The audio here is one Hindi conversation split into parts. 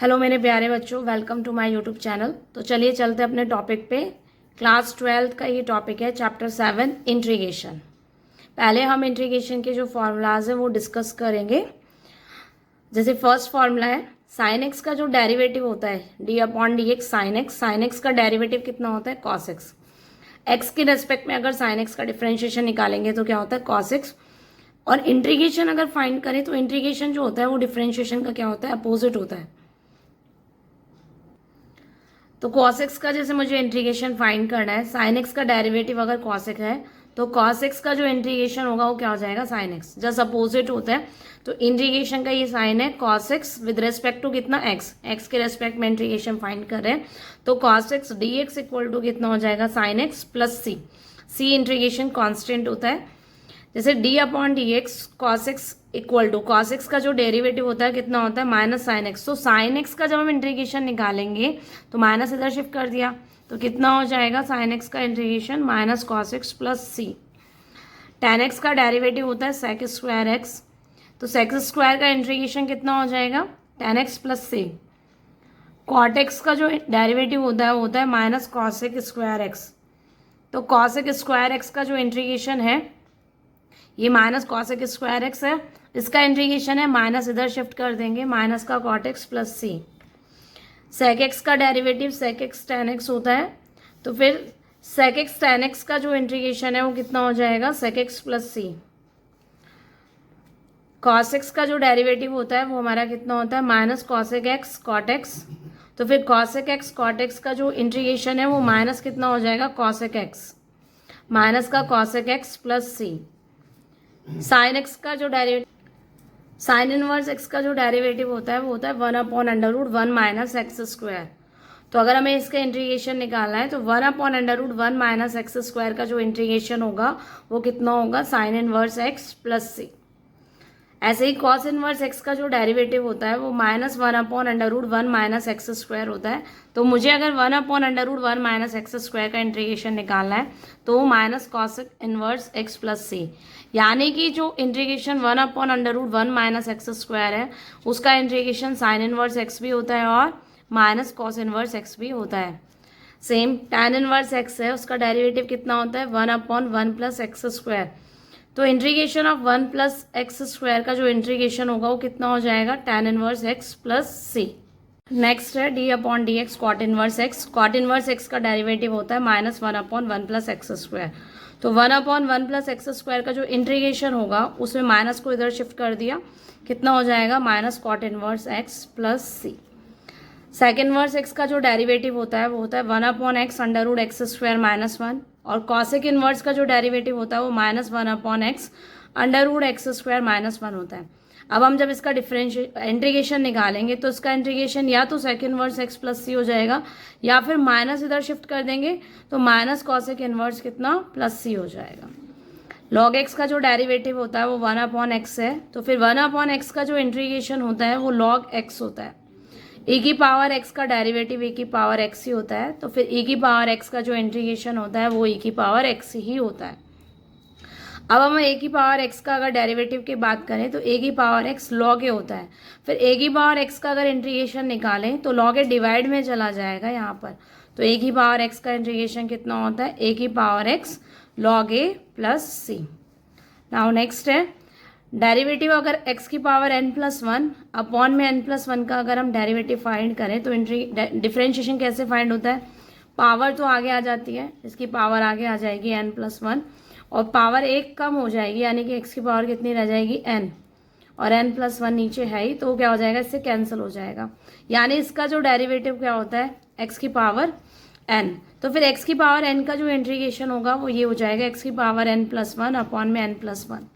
हेलो मेरे प्यारे बच्चों, welcome to my YouTube channel. तो चलिए चलते अपने टॉपिक पे। क्लास 12 का ये टॉपिक है, चैप्टर 7 इंट्रीगेशन। पहले हम इंट्रीगेशन के जो फॉर्मूलाज हैं वो डिस्कस करेंगे। जैसे फर्स्ट फॉर्मूला है साइन एक्स का जो डेरिवेटिव होता है D upon D x sine x. Sine x का डेरिवेटिव कितना होता है? Cos x. एक्स के रेस्पेक्ट में अगर साइन एक्स का डिफ्रेंशिएशन निकालेंगे तो क्या होता है? Cos x. और इंट्रीगेशन अगर फाइंड करें तो इंट्रीगेशन जो होता है वो डिफ्रेंशिएशन का क्या होता है? अपोजिट होता है। तो cos x का जैसे मुझे इंट्रीगेशन फाइंड करना है, sin x का डेरिवेटिव अगर cos x है तो cos x का जो इंट्रीगेशन होगा वो क्या हो जाएगा? sin x। जस्ट अपोजिट होता है। तो इंट्रीगेशन का ये साइन है cos x with respect to कितना? x। x के रेस्पेक्ट में इंट्रीगेशन फाइंड कर रहे हैं तो cos x dx equal to कितना हो जाएगा? sin x plus c। c integration constant होता है। जैसे d upon D X cos X equal to cos X का जो डेरिवेटिव होता है कितना होता है? Minus sine X. तो साइन एक्स का जब हम इंट्रीगेशन निकालेंगे तो माइनस इधर शिफ्ट कर दिया तो कितना हो जाएगा? साइन एक्स का integration minus cos x plus c. Tan x का डेरिवेटिव होता है सेक स्क्वायर एक्स। तो सेक स्क्वायर का इंट्रीगेशन कितना हो जाएगा? टेन एक्स प्लस सी। कॉट एक्स का जो डेरिवेटिव होता है वो होता है माइनस कॉसेक स्क्वायर एक्स। तो कॉसेक स्क्वायर एक्स का जो इंट्रीगेशन है ये माइनस कॉसेक स्क्वायर एक्स है, इसका इंट्रीगेशन है माइनस इधर शिफ्ट कर देंगे माइनस का cot X plus C. Sec X का derivative sec X tan X होता है। तो फिर सेक एक्स टेन एक्स का जो इंट्रीगेशन है वो कितना हो जाएगा? सेक एक्स प्लस सी। कॉस एक्स का जो डेरिवेटिव होता है वो हमारा कितना होता है? Minus cosec X cot X. तो फिर कॉसेक एक्स कॉट एक्स का जो इंट्रीगेशन है वो माइनस कितना हो जाएगा? कॉसेक एक्स माइनस का कॉसेक एक्स प्लस सी। साइन एक्स का जो डेरिवेटिव साइन इनवर्स एक्स का जो डेरिवेटिव होता है वो होता है 1/√1 माइनस एक्स स्क्वायर। तो अगर हमें इसका इंट्रीगेशन निकालना है तो 1/√1 माइनस एक्स स्क्वायर का जो इंट्रीगेशन होगा वो कितना होगा? साइन इनवर्स एक्स प्लस सी। ऐसे ही कॉस इनवर्स एक्स का जो डेरिवेटिव होता है वो -1/√1 माइनस एक्स स्क्वायर होता है। तो मुझे अगर 1/√1 माइनस एक्स स्क्वायर का इंट्रीगेशन निकालना है तो वो minus cos inverse x plus c, यानी कि जो इंट्रीगेशन 1/√1 माइनस एक्स स्क्वायर है उसका इंट्रीगेशन साइन इनवर्स एक्स भी होता है और माइनस कॉस इनवर्स एक्स भी होता है। सेम टैन इनवर्स एक्स है, उसका डेरिवेटिव कितना होता है? 1/1 प्लस एक्स स्क्वायर। तो integration of 1 plus x square का जो इंट्रीगेशन होगा वो कितना हो जाएगा? Tan inverse x plus C. Next है D upon D X cot inverse X. Cot inverse x का डेरिवेटिव होता है -1/1 प्लस एक्स स्क्वायर। तो 1/1 प्लस एक्स स्क्वायर का जो इंट्रीगेशन होगा उसमें माइनस को इधर शिफ्ट कर दिया, कितना हो जाएगा? Minus cot inverse x plus c. Sec inverse x का जो डेरिवेटिव होता है वो होता है 1/x under root x square minus 1। और कॉसेक इनवर्स का जो डेरिवेटिव होता है वो -1/x under root x square minus 1 होता है। अब हम जब इसका इंट्रीगेशन निकालेंगे तो इसका इंट्रीगेशन या तो सेकेंड इनवर्स एक्स प्लस सी हो जाएगा या फिर माइनस इधर शिफ्ट कर देंगे तो माइनस कॉसेक इनवर्स कितना? प्लस सी हो जाएगा। लॉग एक्स का जो डेरिवेटिव होता है वो 1/x है। तो फिर 1/x का जो इंट्रीगेशन होता है वो लॉग एक्स होता है। e की पावर x का डेरिवेटिव e की पावर x ही होता है। तो फिर e की पावर x का जो इंट्रीगेशन होता है वो e की पावर x ही होता है। अब हम a की पावर x का अगर डेरिवेटिव की बात करें तो a की पावर x log a होता है। फिर a की पावर x का अगर इंट्रीगेशन निकालें तो log a डिवाइड में चला जाएगा यहाँ पर। तो a की पावर x का इंट्रीगेशन कितना होता है? a की power x log a plus C. Now next है डेरिवेटिव अगर x की पावर n+1 अपॉन में n+1 का अगर हम डेरिवेटिव फाइंड करें तो डिफरेंशिएशन कैसे फाइंड होता है? पावर तो आगे आ जाती है, इसकी पावर आगे आ जाएगी n+1 और पावर एक कम हो जाएगी, यानी कि x की पावर कितनी रह जाएगी? n, और n+1 नीचे है ही तो क्या हो जाएगा? इससे कैंसिल हो जाएगा, यानी इसका जो डेरिवेटिव क्या होता है? x की पावर n। तो फिर x की पावर n का जो इंट्रीगेशन होगा वो ये हो जाएगा x की पावर n+1 अपॉन में n+1।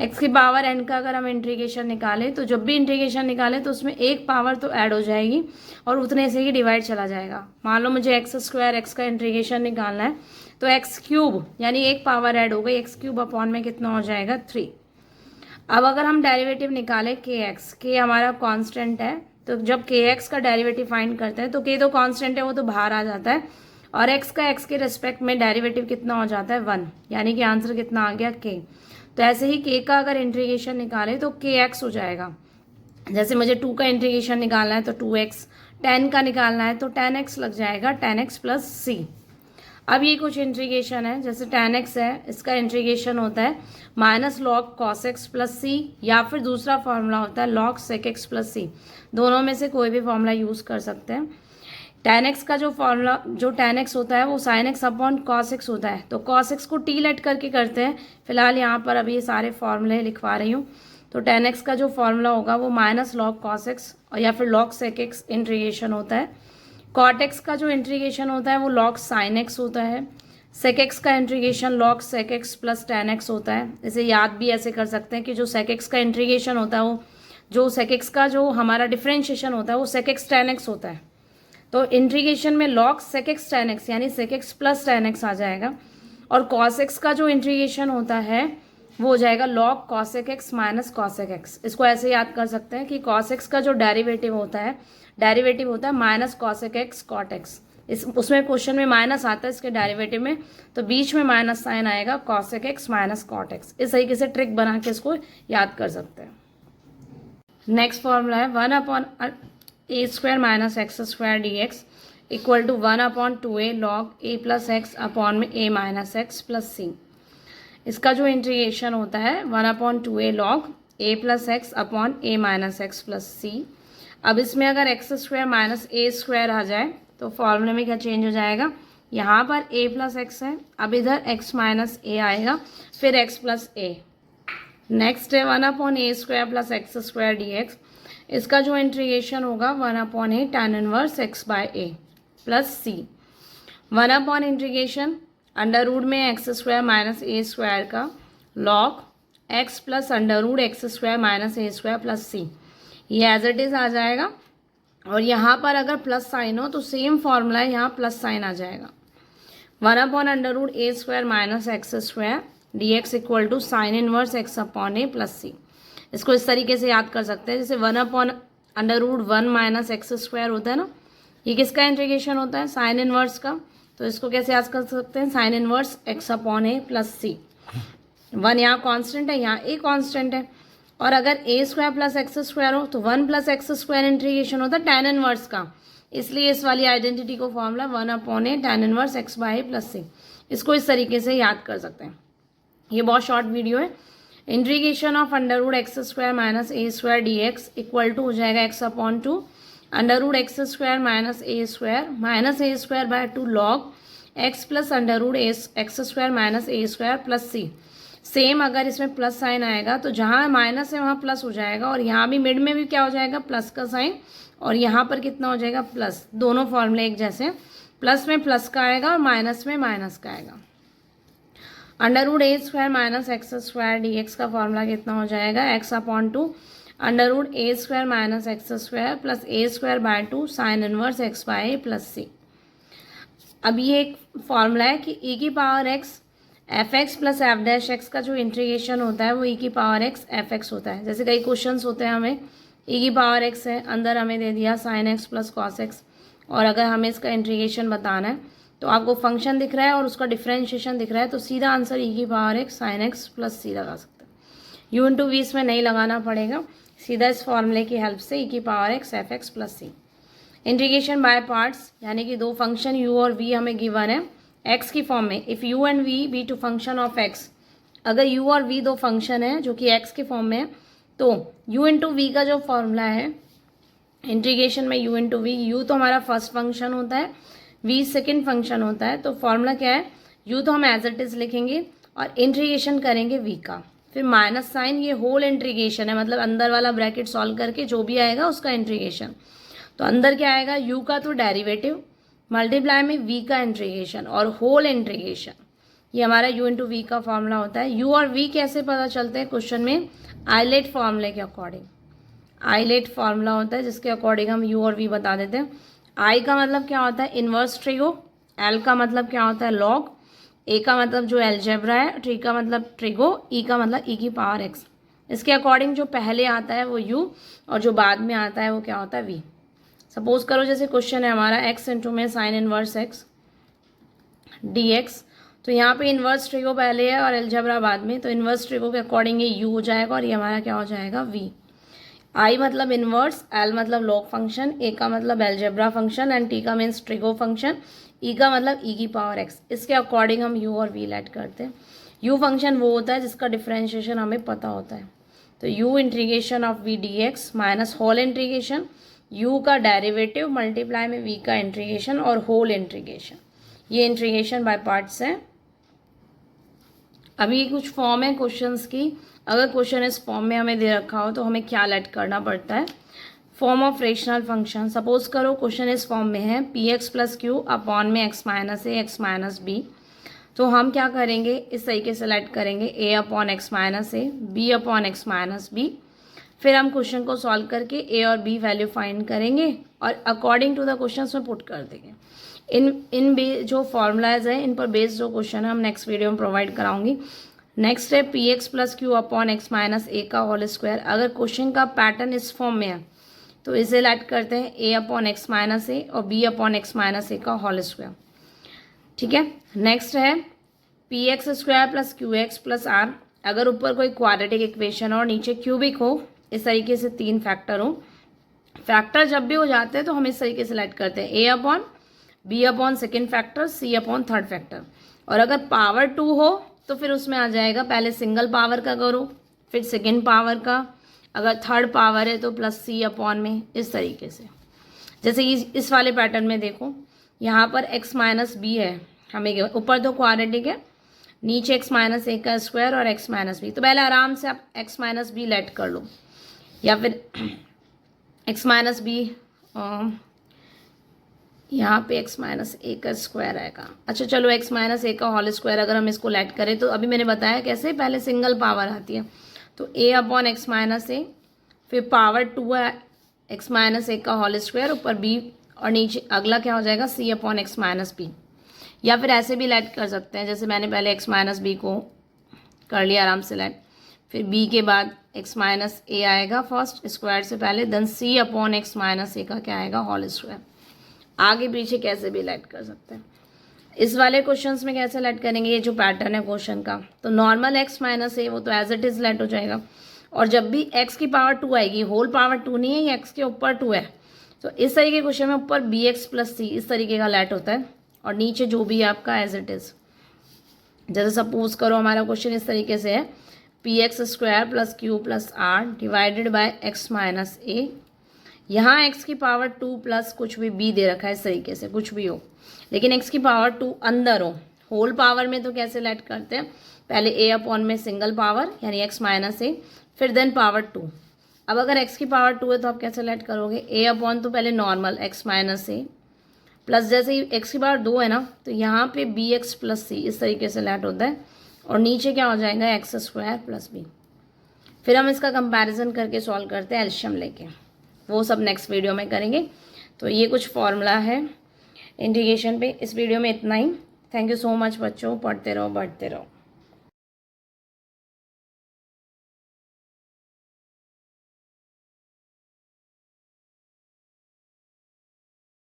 x की पावर n का अगर हम इंट्रीगेशन निकालें तो जब भी इंट्रीगेशन निकालें तो उसमें एक पावर तो ऐड हो जाएगी और उतने से ही डिवाइड चला जाएगा। मान लो मुझे एक्स स्क्वायर एक्स का इंट्रीगेशन निकालना है तो एक्स क्यूब यानी एक पावर ऐड हो गई, एक्स क्यूब अपॉन में कितना हो जाएगा? 3। अब अगर हम डेरिवेटिव निकालें के एक्स, के हमारा कांस्टेंट है तो जब के एक्स का डेरिवेटिव फाइंड करते हैं तो के तो कांस्टेंट है वो तो बाहर आ जाता है और एक्स का एक्स के रिस्पेक्ट में डेरिवेटिव कितना हो जाता है? 1, यानी कि आंसर कितना आ गया? के। तो ऐसे ही के का अगर इंट्रीगेशन निकाले तो के एक्स हो जाएगा। जैसे मुझे 2 का इंटीग्रेशन निकालना है तो 2x, 10 का निकालना है तो 10x लग जाएगा, 10x प्लस c। अब ये कुछ इंटीग्रेशन है, जैसे 10x है, इसका इंटीग्रेशन होता है minus log cos x plus c, या फिर दूसरा फॉर्मूला होता है log sec x plus c. दोनों में से कोई भी फॉर्मूला यूज़ कर सकते हैं। 10x का जो फॉर्मूला, जो 10x होता है वो sine x upon cos x होता है, तो कॉस एक्स को टी लेट करके करते हैं। फिलहाल यहाँ पर अभी ये सारे फॉर्मूले लिखवा रही हूँ। तो 10x का जो फॉर्मूला होगा वो माइनस लॉग कॉस एक्स और या फिर लॉग सेक एक्स इंटीग्रेशन होता है। कॉट एक्स का जो इंटीग्रेशन होता है वो लॉग साइन एक्स होता है। सेक एक्स का integration log sec x plus 10x होता है। इसे याद भी ऐसे कर सकते हैं कि जो सेक एक्स का इंटीग्रेशन होता है वो, जो सेक एक्स का जो हमारा डिफ्रेंशिएशन होता है वो सेक एक्स 10x होता है। तो इंटीग्रेशन में लॉग सेक एक्स 10x यानी सेक एक्स प्लस 10x आ जाएगा। और कॉस एक्स का जो इंटीग्रेशन होता है वो हो जाएगा log cosec X minus cosec x. इसको ऐसे याद कर सकते हैं कि कॉस एक्स का जो डेरिवेटिव होता है minus cosec X cot X. उसमें क्वेश्चन में माइनस आता है इसके डेरिवेटिव में, तो बीच में माइनस साइन आएगा, cosec X minus cot X. इस तरीके से ट्रिक बना के इसको याद कर सकते हैं। नेक्स्ट फॉर्मूला है 1 upon A square minus x square D x equal to 1 upon 2a log A plus X upon में A minus X plus C. इसका जो इंटीग्रेशन होता है 1 upon 2a log A plus X upon A minus X plus सी। अब इसमें अगर एक्स स्क्वायर माइनस ए स्क्वायर आ जाए तो फॉर्मूले में क्या चेंज हो जाएगा, यहाँ पर a प्लस एक्स है, अब इधर x माइनस ए आएगा, फिर x प्लस ए। नेक्स्ट है 1 अपॉन ए square plus x square D x. इसका जो इंटीग्रेशन होगा 1 upon a tan inverse x by a plus c. 1 अपॉन इंटीग्रेशन अंडर रूट में एक्स स्क्वायर माइनस ए स्क्वायर का log x plus under root x square minus ए स्क्वायर प्लस सी, ये एज इट इज़ आ जाएगा। और यहाँ पर अगर प्लस साइन हो तो सेम फॉर्मूला है, यहाँ प्लस साइन आ जाएगा। 1 upon under root a square minus x square D x equal to sine inverse x upon a plus c. इसको इस तरीके से याद कर सकते हैं, जैसे 1 upon under root 1 minus x square होता है ना, ये किसका इंटीग्रेशन होता है, साइन इनवर्स का। तो इसको कैसे याद कर सकते हैं, sign inverse x upon a plus c. 1 यहाँ कॉन्स्टेंट है, यहाँ ए कॉन्स्टेंट है। और अगर ए स्क्वायर प्लस एक्स स्क्वायर हो तो 1 प्लस एक्स स्क्वायर इंटीग्रेशन होता है tan इनवर्स का, इसलिए इस वाली आइडेंटिटी को formula 1 upon a tan inverse x by a plus c. इसको इस तरीके से याद कर सकते हैं। ये बहुत शॉर्ट वीडियो है। Integration of under root x square minus A square D x equal to हो जाएगा x upon 2 under root x square minus A square by 2 log x plus under root x square minus A square plus C. Same अगर इसमें प्लस साइन आएगा तो जहाँ माइनस है वहाँ प्लस हो जाएगा, और यहाँ भी मिड में भी क्या हो जाएगा, प्लस का साइन, और यहाँ पर कितना हो जाएगा, प्लस। दोनों फॉर्मूले एक जैसे, प्लस में प्लस का आएगा और माइनस में माइनस का आएगा। Under root a square minus x square D x का फॉर्मूला कितना हो जाएगा, x upon 2 under root a square minus x square plus a square by 2 sine inverse x by a plus सी। अब ये एक फॉर्मूला है कि e की power x F x plus f dash x का जो इंटीग्रेशन होता है वो e की पावर x एफ एक्स होता है। जैसे कई क्वेश्चंस होते हैं, हमें e की पावर x है, अंदर हमें दे दिया sign x plus cos x, और अगर हमें इसका इंटीग्रेशन बताना है तो आपको फंक्शन दिख रहा है और उसका डिफ्रेंशिएशन दिख रहा है, तो सीधा आंसर e की power x sine x plus c लगा सकते हैं। यू इंटू वी इसमें नहीं लगाना पड़ेगा, सीधा इस फॉर्मूले की हेल्प से e की power x F x plus C. Integration by parts, यानी कि दो फंक्शन u और v हमें गिवन है x की फॉर्म में। If u and v be two function of x, अगर u और v दो फंक्शन है जो कि x की फॉर्म में है, तो u इंटू वी का जो फॉर्मूला है इंटीग्रेशन में u इंटू वी, u तो हमारा फर्स्ट फंक्शन होता है, v सेकेंड फंक्शन होता है, तो फॉर्मूला क्या है, u तो हम एज इट इज़ लिखेंगे और इंटीग्रेशन करेंगे v का, फिर माइनस साइन, ये होल इंटीग्रेशन है, मतलब अंदर वाला ब्रैकेट सॉल्व करके जो भी आएगा उसका इंटीग्रेशन। तो अंदर क्या आएगा, u का तो डेरिवेटिव मल्टीप्लाई में v का इंटीग्रेशन और होल इंटीग्रेशन, ये हमारा u इंटू वी का फॉर्मूला होता है। u और v कैसे पता चलते हैं क्वेश्चन में, आइलेट फॉर्मूले के अकॉर्डिंग। आइलेट फॉर्मूला होता है जिसके अकॉर्डिंग हम u और v बता देते हैं। i का मतलब क्या होता है, इन्वर्स ट्रिगो, l का मतलब क्या होता है, लॉग, a का मतलब जो एल्जेब्रा है, t का मतलब ट्रिगो, e का मतलब e की पावर x। इसके अकॉर्डिंग जो पहले आता है वो u और जो बाद में आता है वो क्या होता है v। सपोज करो जैसे क्वेश्चन है हमारा x इंटू में साइन इनवर्स x dx, तो यहाँ पे इन्वर्स ट्रिगो पहले है और एल्जेब्रा बाद में, तो इन्वर्स ट्रिगो के अकॉर्डिंग ये u हो जाएगा और ये हमारा क्या हो जाएगा v। आई मतलब इनवर्स, एल मतलब लॉग फंक्शन, ए का मतलब एलजेब्रा फंक्शन एंड टी का मीन्स ट्रिगो फंक्शन, ई का मतलब ई की पावर एक्स। इसके अकॉर्डिंग हम यू और वी लेट करते हैं। यू फंक्शन वो होता है जिसका डिफरेंशिएशन हमें पता होता है। तो U integration of V D X minus whole integration U का डेरिवेटिव मल्टीप्लाई में वी का इंटीग्रेशन और होल इंटीग्रेशन। ये इंटीग्रेशन बाय पार्ट्स है। अभी कुछ फॉर्म है क्वेश्चंस की। अगर क्वेश्चन इस फॉर्म में हमें दे रखा हो तो हमें क्या लेट करना पड़ता है। Form of rational function, suppose करो क्वेश्चन इस फॉर्म में है p x plus q upon में x minus a x minus b. तो हम क्या करेंगे, इस तरीके से लेट करेंगे a upon x minus a, b upon x minus b. फिर हम क्वेश्चन को सॉल्व करके ए और बी वैल्यू फाइंड करेंगे और अकॉर्डिंग टू द क्वेश्चन में पुट कर देंगे। इन जो फॉर्मूलाज है इन पर बेस्ड जो क्वेश्चन है हम नेक्स्ट वीडियो में प्रोवाइड कराऊंगी। नेक्स्ट है p x plus q upon x minus a का होल स्क्वायर। अगर क्वेश्चन का पैटर्न इस फॉर्म में है तो इसे लेट करते हैं a upon x minus a और b upon x minus a का होल स्क्वायर। ठीक है। नेक्स्ट है p x square plus q x plus r. अगर ऊपर कोई क्वाड्रेटिक इक्वेशन और नीचे क्यूबिक हो, इस तरीके से 3 फैक्टर हो, फैक्टर जब भी हो जाते हैं तो हम इस तरीके से लेट करते हैं a upon b upon second factor c upon third factor. और अगर पावर 2 हो तो फिर उसमें आ जाएगा पहले सिंगल पावर का करो फिर सेकेंड पावर का, अगर थर्ड पावर है तो प्लस सी अपॉन में, इस तरीके से। जैसे इस वाले पैटर्न में देखो यहाँ पर x माइनस बी है, हमें ऊपर तो क्वाड्रेटिक है, नीचे x माइनस ए का स्क्वायर और x माइनस बी। तो पहले आराम से आप x माइनस बी लेट कर लो या फिर x माइनस बी, यहाँ पे x माइनस ए का स्क्वायर आएगा। अच्छा चलो x माइनस ए का होल स्क्वायर अगर हम इसको लेट करें तो अभी मैंने बताया कैसे, पहले सिंगल पावर आती है तो a अपॉन एक्स माइनस ए, फिर पावर 2 है x माइनस ए का होल स्क्वायर, ऊपर b और नीचे अगला क्या हो जाएगा c upon x minus B. या फिर ऐसे भी लेट कर सकते हैं, जैसे मैंने पहले x माइनस बी को कर लिया आराम से लेट, फिर b के बाद x माइनस ए आएगा फर्स्ट स्क्वायर से पहले, then c upon x minus a का क्या आएगा होल स्क्वायर। आगे पीछे कैसे भी लेट कर सकते हैं। इस वाले क्वेश्चंस में कैसे लेट करेंगे, ये जो पैटर्न है क्वेश्चन का, तो नॉर्मल x माइनस ए वो तो एज इट इज लेट हो जाएगा। और जब भी x की पावर 2 आएगी, होल पावर 2 नहीं है, ये x के ऊपर 2 है, तो इस तरीके के क्वेश्चन में ऊपर बी एक्स प्लस सी इस तरीके का लेट होता है और नीचे जो भी आपका एज इट इज। जैसे सपोज करो हमारा क्वेश्चन इस तरीके से है p x square plus q plus r divided by x minus a. यहाँ x की पावर 2 प्लस कुछ भी b दे रखा है, इस तरीके से कुछ भी हो, लेकिन x की पावर 2 अंदर हो। होल पावर में तो कैसे लेट करते हैं, पहले a अपॉन में सिंगल पावर यानी x माइनस ए, फिर देन पावर 2। अब अगर x की पावर 2 है तो आप कैसे लेट करोगे, a अपॉन तो पहले नॉर्मल x माइनस ए प्लस जैसे ही x की पावर 2 है ना तो यहाँ पे बी एक्स प्लस सी इस तरीके से लेट होता है और नीचे क्या हो जाएगा एक्स स्क्वायर प्लस बी। फिर हम इसका कंपैरिजन करके सॉल्व करते हैं एलशियम लेके, वो सब नेक्स्ट वीडियो में करेंगे। तो ये कुछ फॉर्मूला है इंटीग्रेशन पे। इस वीडियो में इतना ही। थैंक यू सो मच बच्चों, पढ़ते रहो बढ़ते रहो।